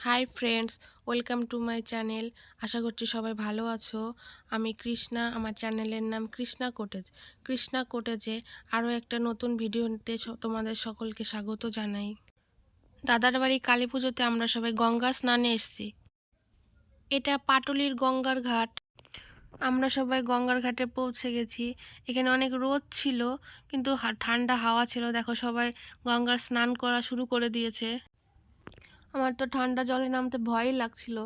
High friends, welcome to my channel. আশা করছি সবাই ভালো আছো। আমি কৃষ্ণা, আমার চ্যানেলের নাম কৃষ্ণা কোটেজ। কৃষ্ণা কোটেজে আরও একটা নতুন ভিডিওতে তোমাদের সকলকে স্বাগত জানাই। দাদার বাড়ি কালী পুজোতে আমরা সবাই গঙ্গা স্নানে এসেছি। এটা পাটুলির গঙ্গার ঘাট। আমরা সবাই গঙ্গার ঘাটে পৌঁছে গেছি। এখানে অনেক রোদ ছিল, কিন্তু ঠান্ডা হাওয়া ছিল। দেখো, সবাই গঙ্গার স্নান করা শুরু করে দিয়েছে। আমার তো ঠান্ডা জলে নামতে ভয়ই লাগছিল।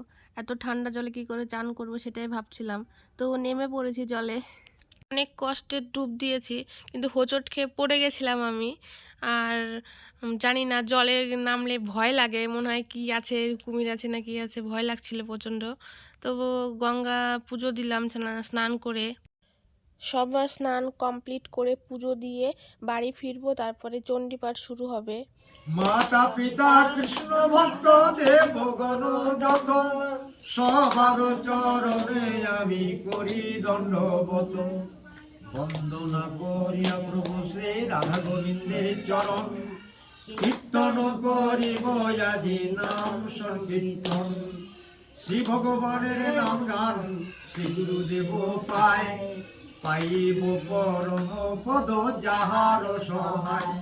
এত ঠান্ডা জলে কি করে চান করব সেটাই ভাবছিলাম। তো নেমে পড়েছি জলে। অনেক কষ্টে ডুব দিয়েছি, কিন্তু হোঁচট খেয়ে পড়ে গেছিলাম আমি। আর জানি না, জলে নামলে ভয় লাগে, মনে হয় কি আছে, কুমির আছে না কি আছে, ভয় লাগছিল প্রচণ্ড। তবু গঙ্গা পুজো দিলাম স্নান করে। সবার স্নান কমপ্লিট করে পুজো দিয়ে বাড়ি ফিরবো, তারপরে চণ্ডীপাঠ শুরু হবে। মাতা পিতা কৃষ্ণ ভক্ত দেবগণ যত, সবার চরণে আমি করি দণ্ডবত। বন্দনা করিয়া প্রভু শ্রী রাধা গোবিন্দের চরণ, কীর্তন করিব আজি নাম সংকীর্তন। শ্রী ভগবানের নাম গান শ্রী গুরুদেব পায়, পাইব পরম পদ যাহার সহায়।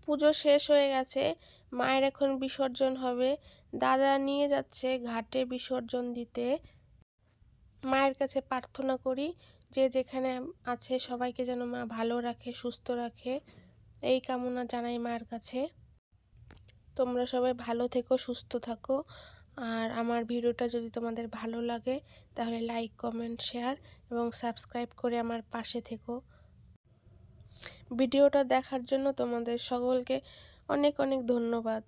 পুজো শেষ হয়ে গেছে, মায়ের এখন বিসর্জন হবে। দাদা নিয়ে যাচ্ছে ঘাটে বিসর্জন দিতে। মায়ের কাছে প্রার্থনা করি যে যেখানে আছে সবাইকে যেন মা ভালো রাখে, সুস্থ রাখে, এই কামনা জানাই মায়ের কাছে। তোমরা সবাই ভালো থেকো, সুস্থ থাকো। আর আমার ভিডিওটা যদি তোমাদের ভালো লাগে তাহলে লাইক, কমেন্ট, শেয়ার এবং সাবস্ক্রাইব করে আমার পাশে থেকো। ভিডিওটা দেখার জন্য তোমাদের সকলকে অনেক অনেক ধন্যবাদ।